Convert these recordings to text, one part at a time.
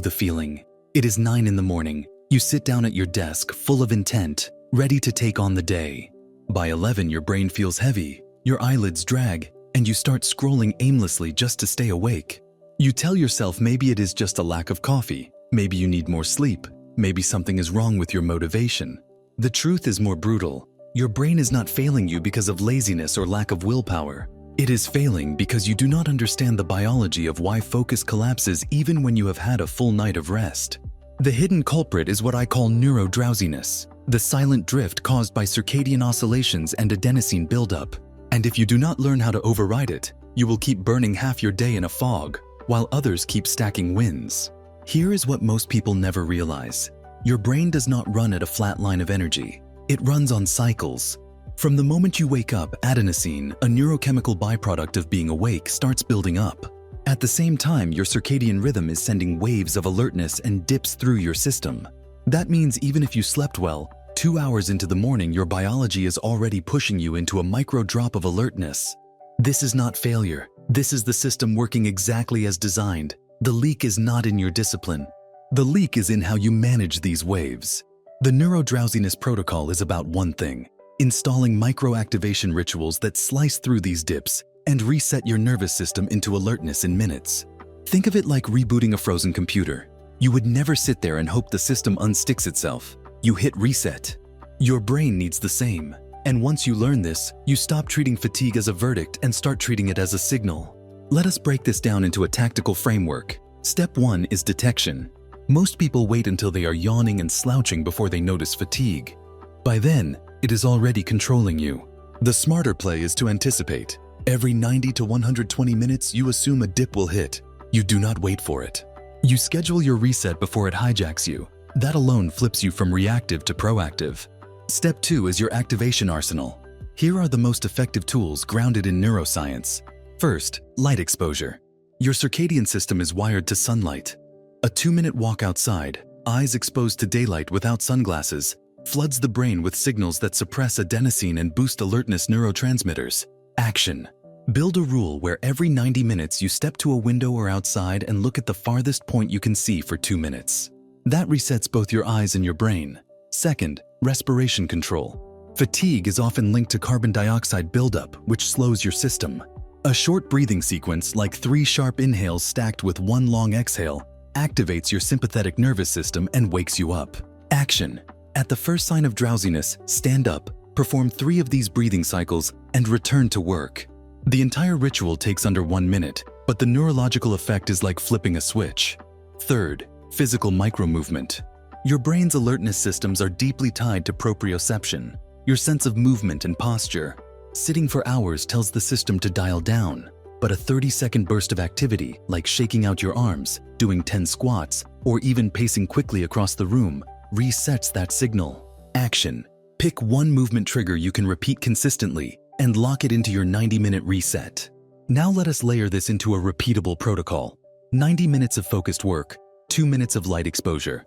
the feeling. It is 9 in the morning. You sit down at your desk, full of intent, ready to take on the day. By 11, your brain feels heavy, your eyelids drag, and you start scrolling aimlessly just to stay awake. You tell yourself maybe it is just a lack of coffee, maybe you need more sleep, maybe something is wrong with your motivation. The truth is more brutal. Your brain is not failing you because of laziness or lack of willpower. It is failing because you do not understand the biology of why focus collapses even when you have had a full night of rest. The hidden culprit is what I call neuro-drowsiness, the silent drift caused by circadian oscillations and adenosine buildup. And if you do not learn how to override it, you will keep burning half your day in a fog, while others keep stacking wins. Here is what most people never realize. Your brain does not run at a flat line of energy. It runs on cycles. From the moment you wake up, adenosine, a neurochemical byproduct of being awake, starts building up. At the same time, your circadian rhythm is sending waves of alertness and dips through your system. That means even if you slept well, 2 hours into the morning, your biology is already pushing you into a micro drop of alertness. This is not failure. This is the system working exactly as designed. The leak is not in your discipline. The leak is in how you manage these waves. The neuro-drowsiness protocol is about one thing: installing micro-activation rituals that slice through these dips and reset your nervous system into alertness in minutes. Think of it like rebooting a frozen computer. You would never sit there and hope the system unsticks itself. You hit reset. Your brain needs the same. And once you learn this, you stop treating fatigue as a verdict and start treating it as a signal. Let us break this down into a tactical framework. Step 1 is detection. Most people wait until they are yawning and slouching before they notice fatigue. By then, it is already controlling you. The smarter play is to anticipate. Every 90 to 120 minutes, you assume a dip will hit. You do not wait for it. You schedule your reset before it hijacks you. That alone flips you from reactive to proactive. Step 2 is your activation arsenal. Here are the most effective tools grounded in neuroscience. First, light exposure. Your circadian system is wired to sunlight. A 2-minute walk outside, eyes exposed to daylight without sunglasses, floods the brain with signals that suppress adenosine and boost alertness neurotransmitters. Action. Build a rule where every 90 minutes you step to a window or outside and look at the farthest point you can see for 2 minutes. That resets both your eyes and your brain. Second, respiration control. Fatigue is often linked to carbon dioxide buildup, which slows your system. A short breathing sequence, like 3 sharp inhales stacked with 1 long exhale, activates your sympathetic nervous system and wakes you up. Action. At the first sign of drowsiness, stand up, perform 3 of these breathing cycles, and return to work. The entire ritual takes under 1 minute, but the neurological effect is like flipping a switch. Third, physical micromovement. Your brain's alertness systems are deeply tied to proprioception, your sense of movement and posture. Sitting for hours tells the system to dial down, but a 30-second burst of activity, like shaking out your arms, doing 10 squats, or even pacing quickly across the room, resets that signal. Action. Pick one movement trigger you can repeat consistently and lock it into your 90-minute reset. Now let us layer this into a repeatable protocol. 90 minutes of focused work, 2 minutes of light exposure,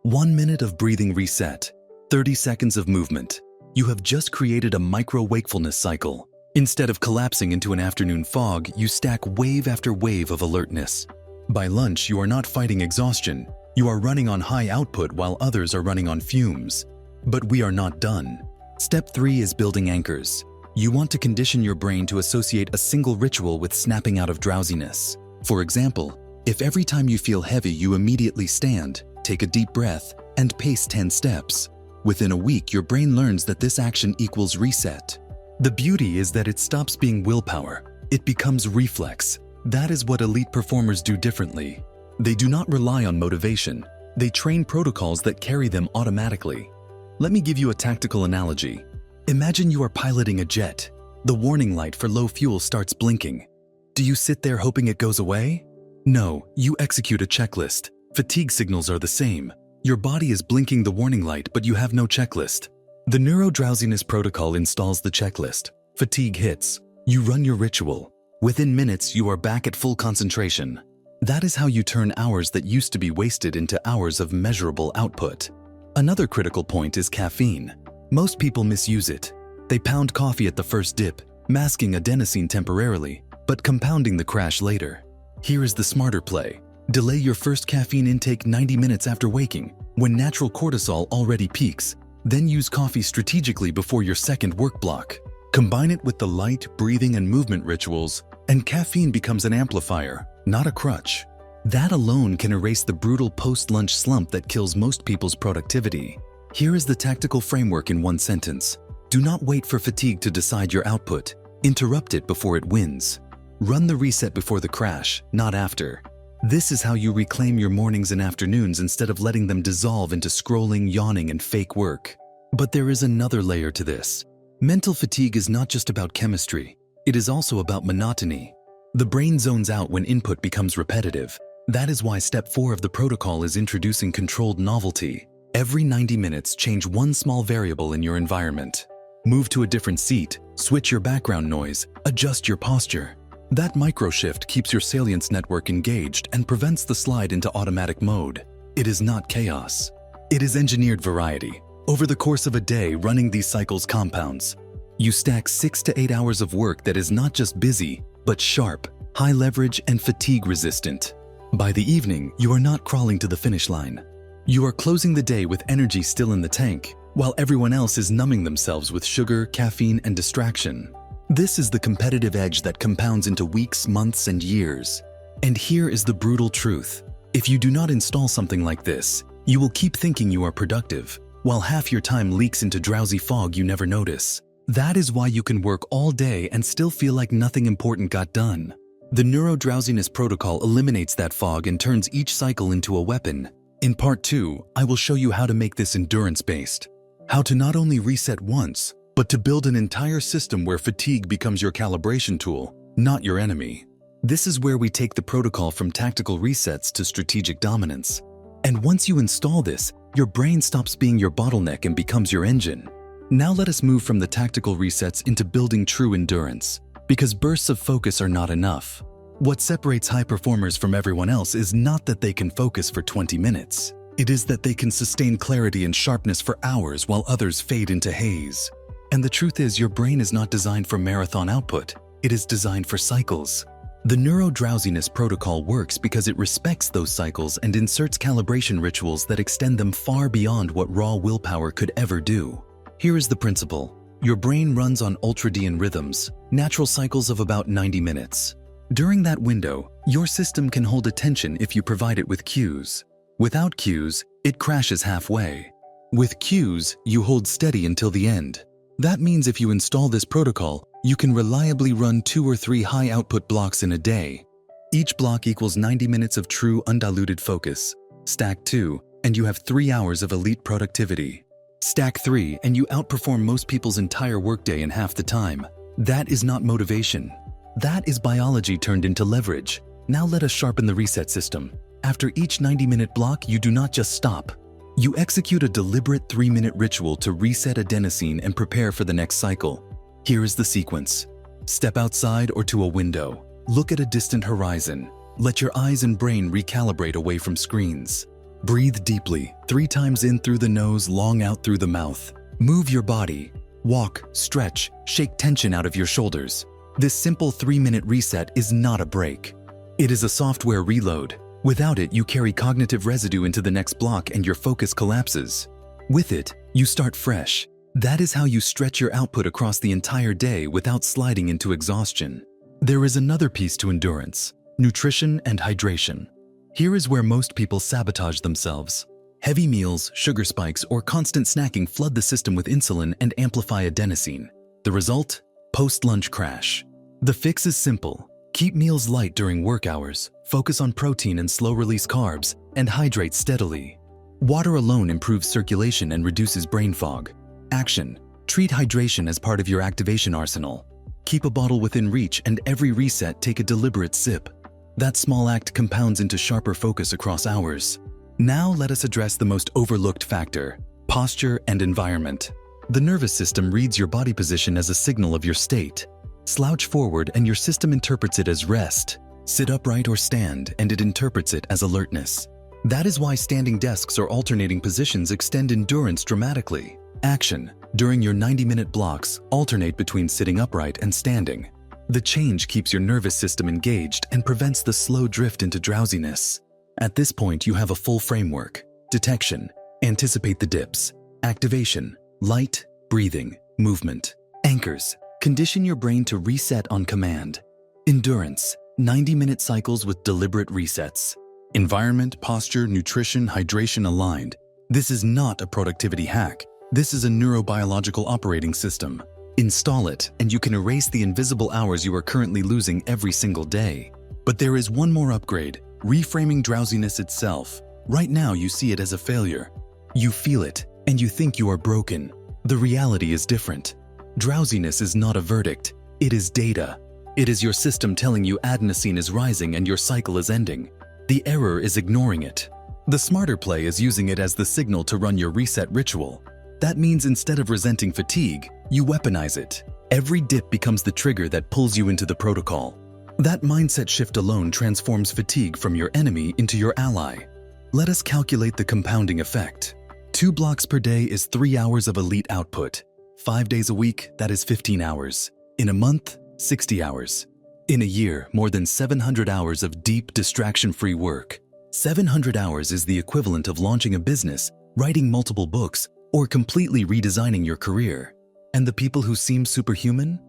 1 minute of breathing reset, 30 seconds of movement. You have just created a micro-wakefulness cycle. Instead of collapsing into an afternoon fog, you stack wave after wave of alertness. By lunch, you are not fighting exhaustion. You are running on high output while others are running on fumes. But we are not done. Step 3 is building anchors. You want to condition your brain to associate a single ritual with snapping out of drowsiness. For example, if every time you feel heavy you immediately stand, take a deep breath, and pace 10 steps, within a week your brain learns that this action equals reset. The beauty is that it stops being willpower. It becomes reflex. That is what elite performers do differently. They do not rely on motivation. They train protocols that carry them automatically. Let me give you a tactical analogy. Imagine you are piloting a jet. The warning light for low fuel starts blinking. Do you sit there hoping it goes away? No, you execute a checklist. Fatigue signals are the same. Your body is blinking the warning light, but you have no checklist. The neuro-drowsiness protocol installs the checklist. Fatigue hits. You run your ritual. Within minutes, you are back at full concentration. That is how you turn hours that used to be wasted into hours of measurable output. Another critical point is caffeine. Most people misuse it. They pound coffee at the first dip, masking adenosine temporarily, but compounding the crash later. Here is the smarter play. Delay your first caffeine intake 90 minutes after waking, when natural cortisol already peaks. Then use coffee strategically before your second work block. Combine it with the light, breathing, and movement rituals, and caffeine becomes an amplifier, not a crutch. That alone can erase the brutal post-lunch slump that kills most people's productivity. Here is the tactical framework in one sentence. Do not wait for fatigue to decide your output. Interrupt it before it wins. Run the reset before the crash, not after. This is how you reclaim your mornings and afternoons instead of letting them dissolve into scrolling, yawning, and fake work. But there is another layer to this. Mental fatigue is not just about chemistry. It is also about monotony. The brain zones out when input becomes repetitive. That is why step 4 of the protocol is introducing controlled novelty. Every 90 minutes, change one small variable in your environment. Move to a different seat, switch your background noise, adjust your posture. That micro shift keeps your salience network engaged and prevents the slide into automatic mode. It is not chaos. It is engineered variety. Over the course of a day, running these cycles compounds. You stack 6 to 8 hours of work that is not just busy, but sharp, high leverage, and fatigue resistant. By the evening, you are not crawling to the finish line. You are closing the day with energy still in the tank, while everyone else is numbing themselves with sugar, caffeine, and distraction. This is the competitive edge that compounds into weeks, months, and years. And here is the brutal truth. If you do not install something like this, you will keep thinking you are productive, while half your time leaks into drowsy fog you never notice. That is why you can work all day and still feel like nothing important got done. The Neuro-Drowsiness protocol eliminates that fog and turns each cycle into a weapon. In part 2, I will show you how to make this endurance-based. How to not only reset once, but to build an entire system where fatigue becomes your calibration tool, not your enemy. This is where we take the protocol from tactical resets to strategic dominance. And once you install this, your brain stops being your bottleneck and becomes your engine. Now let us move from the tactical resets into building true endurance, because bursts of focus are not enough. What separates high performers from everyone else is not that they can focus for 20 minutes. It is that they can sustain clarity and sharpness for hours while others fade into haze. And the truth is, your brain is not designed for marathon output. It is designed for cycles. The Neuro-Drowsiness protocol works because it respects those cycles and inserts calibration rituals that extend them far beyond what raw willpower could ever do. Here is the principle. Your brain runs on ultradian rhythms, natural cycles of about 90 minutes. During that window, your system can hold attention if you provide it with cues. Without cues, it crashes halfway. With cues, you hold steady until the end. That means if you install this protocol, you can reliably run 2 or 3 high-output blocks in a day. Each block equals 90 minutes of true, undiluted focus. Stack 2, and you have 3 hours of elite productivity. Stack 3, and you outperform most people's entire workday in half the time. That is not motivation. That is biology turned into leverage. Now let us sharpen the reset system. After each 90-minute block, you do not just stop. You execute a deliberate 3-minute ritual to reset adenosine and prepare for the next cycle. Here is the sequence. Step outside or to a window. Look at a distant horizon. Let your eyes and brain recalibrate away from screens. Breathe deeply, 3 times in through the nose, long out through the mouth. Move your body. Walk, stretch, shake tension out of your shoulders. This simple 3-minute reset is not a break. It is a software reload. Without it, you carry cognitive residue into the next block and your focus collapses. With it, you start fresh. That is how you stretch your output across the entire day without sliding into exhaustion. There is another piece to endurance: nutrition and hydration. Here is where most people sabotage themselves. Heavy meals, sugar spikes, or constant snacking flood the system with insulin and amplify adenosine. The result? Post-lunch crash. The fix is simple. Keep meals light during work hours, focus on protein and slow-release carbs, and hydrate steadily. Water alone improves circulation and reduces brain fog. Action: treat hydration as part of your activation arsenal. Keep a bottle within reach, and every reset, take a deliberate sip. That small act compounds into sharper focus across hours. Now let us address the most overlooked factor: posture and environment. The nervous system reads your body position as a signal of your state. Slouch forward and your system interprets it as rest. Sit upright or stand and it interprets it as alertness. That is why standing desks or alternating positions extend endurance dramatically. Action: during your 90-minute blocks, alternate between sitting upright and standing. The change keeps your nervous system engaged and prevents the slow drift into drowsiness. At this point, you have a full framework: detection, anticipate the dips, activation, light, breathing, movement, anchors, condition your brain to reset on command, endurance, 90-minute cycles with deliberate resets, environment, posture, nutrition, hydration aligned. This is not a productivity hack. This is a neurobiological operating system. Install it, and you can erase the invisible hours you are currently losing every single day. But there is one more upgrade: reframing drowsiness itself. Right now, you see it as a failure. You feel it, and you think you are broken. The reality is different. Drowsiness is not a verdict. It is data. It is your system telling you adenosine is rising and your cycle is ending. The error is ignoring it. The smarter play is using it as the signal to run your reset ritual. That means instead of resenting fatigue, you weaponize it. Every dip becomes the trigger that pulls you into the protocol. That mindset shift alone transforms fatigue from your enemy into your ally. Let us calculate the compounding effect. 2 blocks per day is 3 hours of elite output. 5 days a week, that is 15 hours. In a month, 60 hours. In a year, more than 700 hours of deep, distraction-free work. 700 hours is the equivalent of launching a business, writing multiple books, or completely redesigning your career. And the people who seem superhuman?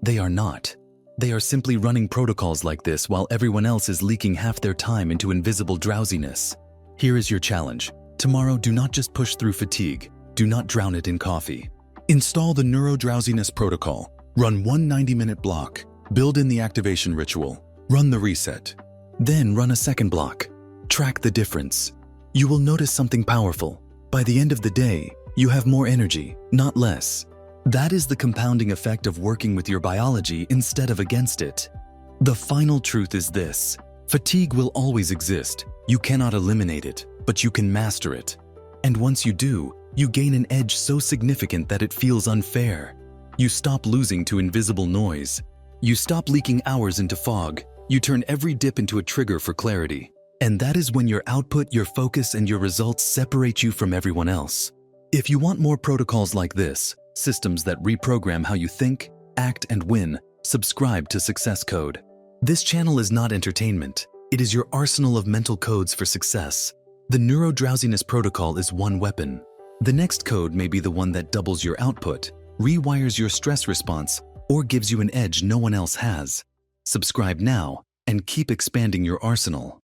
They are not. They are simply running protocols like this while everyone else is leaking half their time into invisible drowsiness. Here is your challenge. Tomorrow, do not just push through fatigue. Do not drown it in coffee. Install the Neuro-Drowsiness protocol. Run one 90-minute block. Build in the activation ritual. Run the reset. Then run a second block. Track the difference. You will notice something powerful. By the end of the day, you have more energy, not less. That is the compounding effect of working with your biology instead of against it. The final truth is this: fatigue will always exist. You cannot eliminate it, but you can master it. And once you do, you gain an edge so significant that it feels unfair. You stop losing to invisible noise. You stop leaking hours into fog. You turn every dip into a trigger for clarity. And that is when your output, your focus, and your results separate you from everyone else. If you want more protocols like this, systems that reprogram how you think, act, and win, subscribe to Success Code. This channel is not entertainment. It is your arsenal of mental codes for success. The Neuro-Drowsiness protocol is one weapon. The next code may be the one that doubles your output, rewires your stress response, or gives you an edge no one else has. Subscribe now and keep expanding your arsenal.